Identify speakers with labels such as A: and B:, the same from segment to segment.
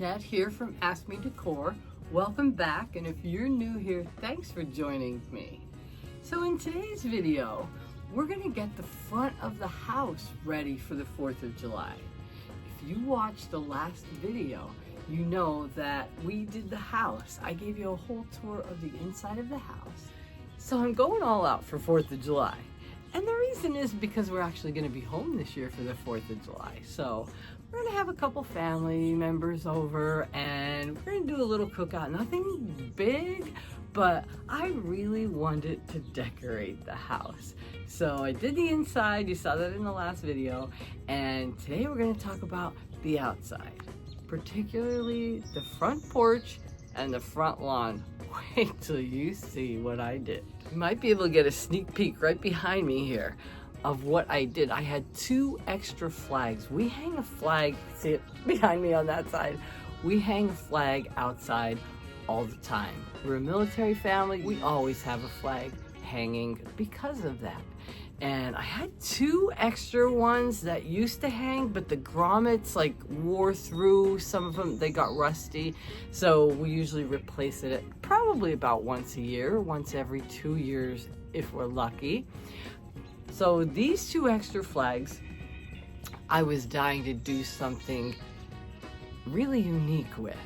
A: Annette here from Ask Me Decor. Welcome back, and if you're new here, thanks for joining me. So in today's video, we're gonna get the front of the house ready for the 4th of July. If you watched the last video, you know that we did the house. I gave you a whole tour of the inside of the house. So I'm going all out for 4th of July. And the reason is because we're actually gonna be home this year for the 4th of July. So we're gonna have a couple family members over and we're gonna do a little cookout. Nothing big, but I really wanted to decorate the house. So I did the inside, you saw that in the last video, and today we're gonna talk about the outside, particularly the front porch and the front lawn. Wait till you see what I did. You might be able to get a sneak peek right behind me here of what I did. I had 2 extra flags. We hang a flag, see it behind me on that side. We hang a flag outside all the time. We're a military family. We always have a flag hanging because of that. And I had 2 extra ones that used to hang, but the grommets like wore through. Some of them, they got rusty. So we usually replace it probably about once a year, once every 2 years if we're lucky. So these 2 extra flags, I was dying to do something really unique with.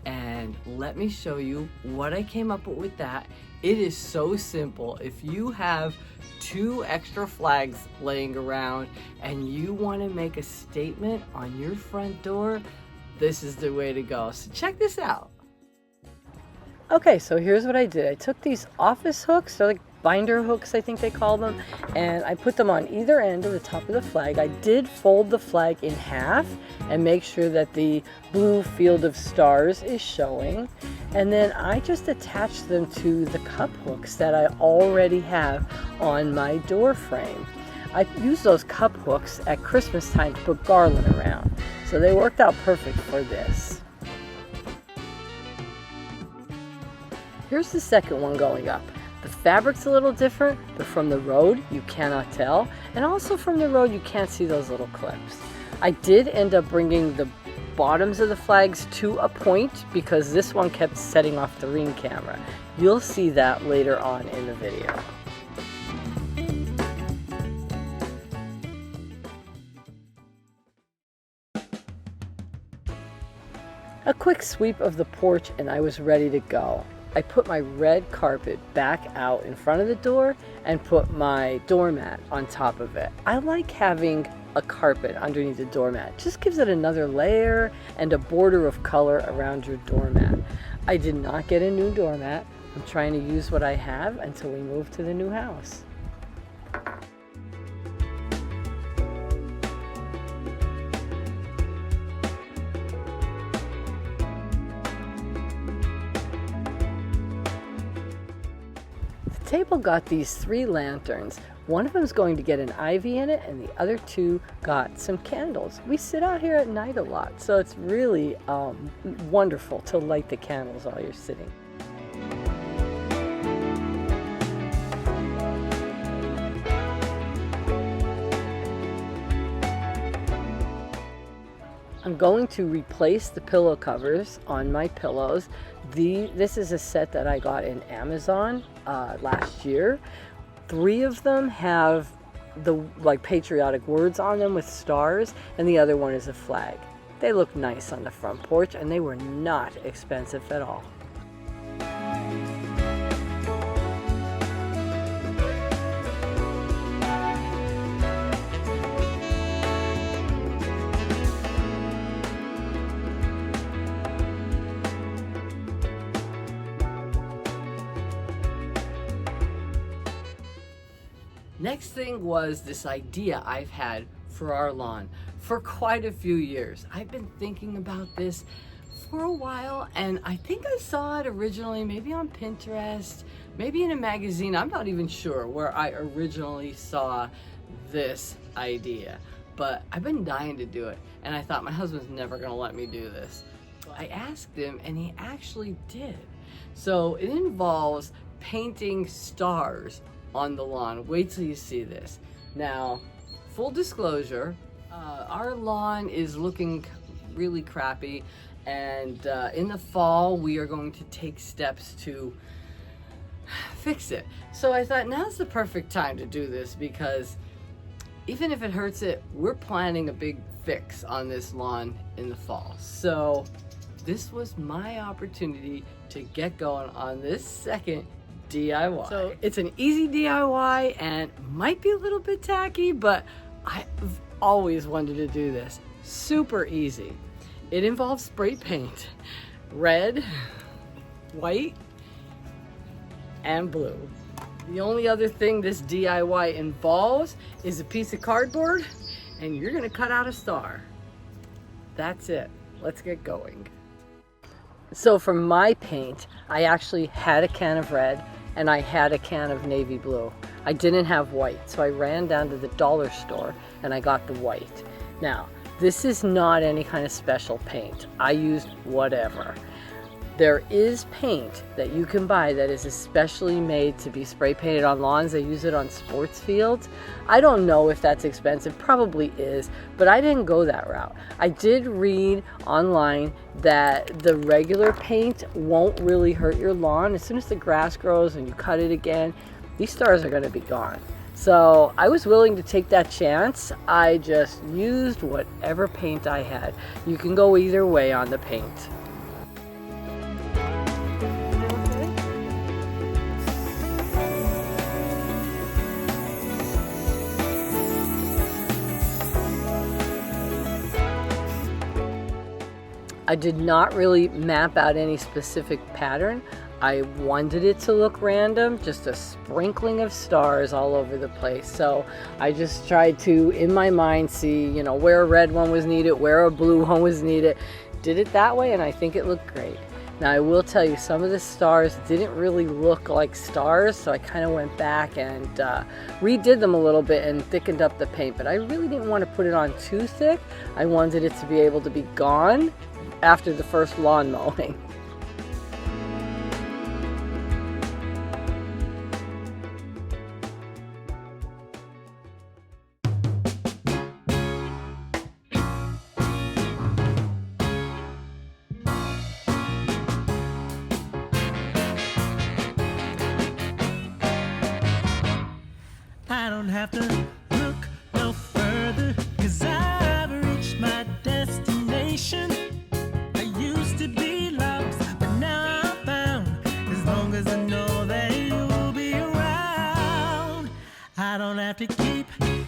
A: And let me show you what I came up with that. It is so simple. If you have 2 extra flags laying around and you want to make a statement on your front door, this is the way to go. So check this out. Okay, so here's what I did. I took these office hooks, they're like binder hooks, I think they call them, and I put them on either end of the top of the flag. I did fold the flag in half and make sure that the blue field of stars is showing. And then I just attached them to the cup hooks that I already have on my door frame. I use those cup hooks at Christmas time to put garland around. So they worked out perfect for this. Here's the second one going up. The fabric's a little different, but from the road you cannot tell. And also from the road you can't see those little clips. I did end up bringing the bottoms of the flags to a point because this one kept setting off the Ring camera. You'll see that later on in the video. A quick sweep of the porch and I was ready to go. I put my red carpet back out in front of the door and put my doormat on top of it. I like having a carpet underneath the doormat. Just gives it another layer and a border of color around your doormat. I did not get a new doormat. I'm trying to use what I have until we move to the new house. The table got these 3 lanterns. One of them is going to get an ivy in it and the other 2 got some candles. We sit out here at night a lot, so it's really wonderful to light the candles while you're sitting. I'm going to replace the pillow covers on my pillows. This is a set that I got in Amazon last year. 3 of them have the patriotic words on them with stars, and the other one is a flag. They look nice on the front porch, and they were not expensive at all. Next thing was this idea I've had for our lawn for quite a few years. I've been thinking about this for a while, and I think I saw it originally maybe on Pinterest, maybe in a magazine. I'm not even sure where I originally saw this idea, but I've been dying to do it, and I thought my husband's never gonna let me do this. I asked him and he actually did. So it involves painting stars on the lawn. Wait till you see this. Now, full disclosure, our lawn is looking really crappy And in the fall, we are going to take steps to fix it. So I thought now's the perfect time to do this, because even if it hurts it, we're planning a big fix on this lawn in the fall. So this was my opportunity to get going on this second DIY. So it's an easy DIY and might be a little bit tacky, but I've always wanted to do this. Super easy. It involves spray paint, red, white, and blue. The only other thing this DIY involves is a piece of cardboard, and you're gonna cut out a star. That's it. Let's get going. So for my paint, I actually had a can of red and I had a can of navy blue. I didn't have white, so I ran down to the dollar store and I got the white. Now, this is not any kind of special paint. I used whatever. There is paint that you can buy that is especially made to be spray painted on lawns. They use it on sports fields. I don't know if that's expensive, probably is, but I didn't go that route. I did read online that the regular paint won't really hurt your lawn. As soon as the grass grows and you cut it again, these stars are gonna be gone. So I was willing to take that chance. I just used whatever paint I had. You can go either way on the paint. I did not really map out any specific pattern. I wanted it to look random, just a sprinkling of stars all over the place. So I just tried to, in my mind, see, you know, where a red one was needed, where a blue one was needed. Did it that way, and I think it looked great. Now I will tell you, some of the stars didn't really look like stars, so I kind of went back and redid them a little bit and thickened up the paint, but I really didn't want to put it on too thick. I wanted it to be able to be gone after the first lawn mowing.
B: I don't have to look no further, 'cause I've reached my destination. I used to be lost, but now I'm found. As long as I know that you'll be around, I don't have to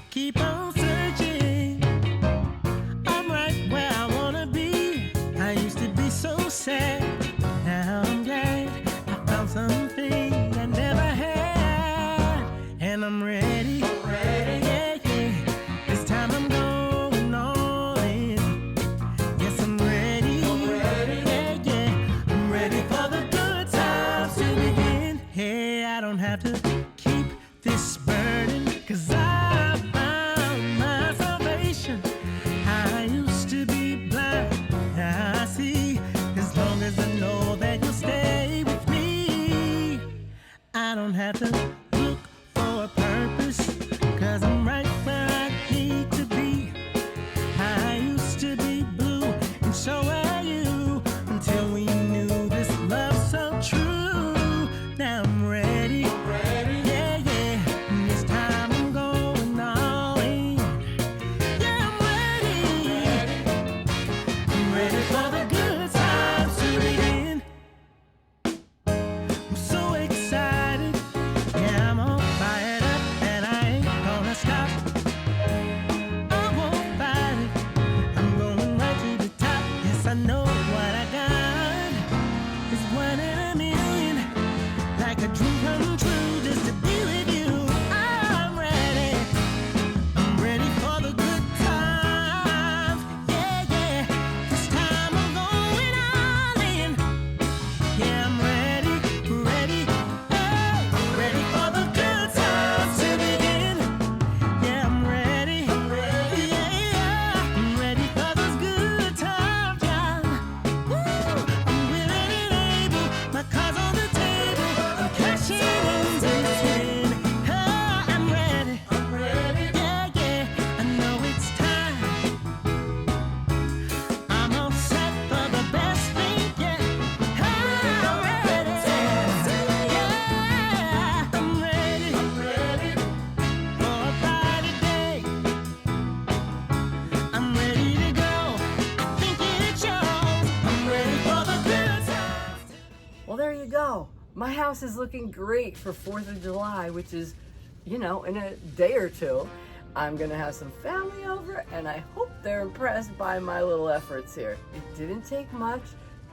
B: keep on searching. I'm right where I wanna be. I used to be so sad, now I'm glad I found something I never had, and I'm ready. I don't have to look for a purpose, 'cause I'm right where I need to be. I used to be blue, and so are you, until we knew this love so true. Now I'm ready, yeah, yeah, and this time I'm going all in. Yeah, I'm ready for the good times to begin. I'm so excited. Yeah, I'm all fired up and I ain't gonna stop. I won't fight it. I'm going right to the top. Yes, I know what I got is one in a million. Like a dream come true just to be with you. I'm ready. I'm ready for the good times. Yeah, yeah. This time I'm going all in. Yeah, I'm ready, oh, ready for the good times to begin. Yeah, I'm ready, yeah, I'm ready for those good times, yeah. Woo, I'm willing and able, my cause
A: Well, there you go. My house is looking great for 4th of July, which is, you know, in a day or two. I'm gonna have some family over and I hope they're impressed by my little efforts here. It didn't take much.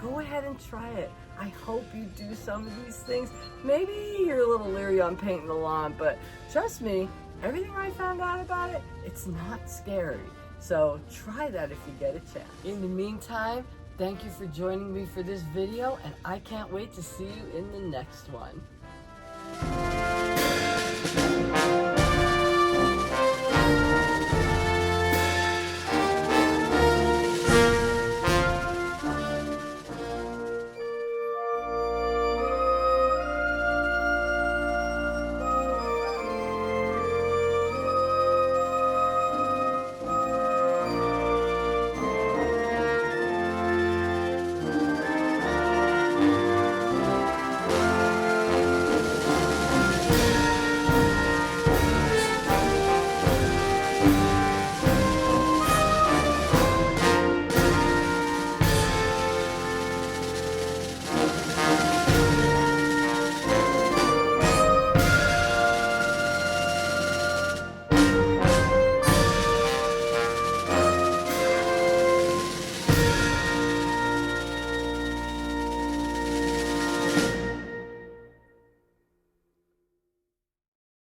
A: Go ahead and try it. I hope you do some of these things. Maybe you're a little leery on painting the lawn, but trust me, everything I found out about it, it's not scary. So try that if you get a chance. In the meantime, thank you for joining me for this video, and I can't wait to see you in the next one.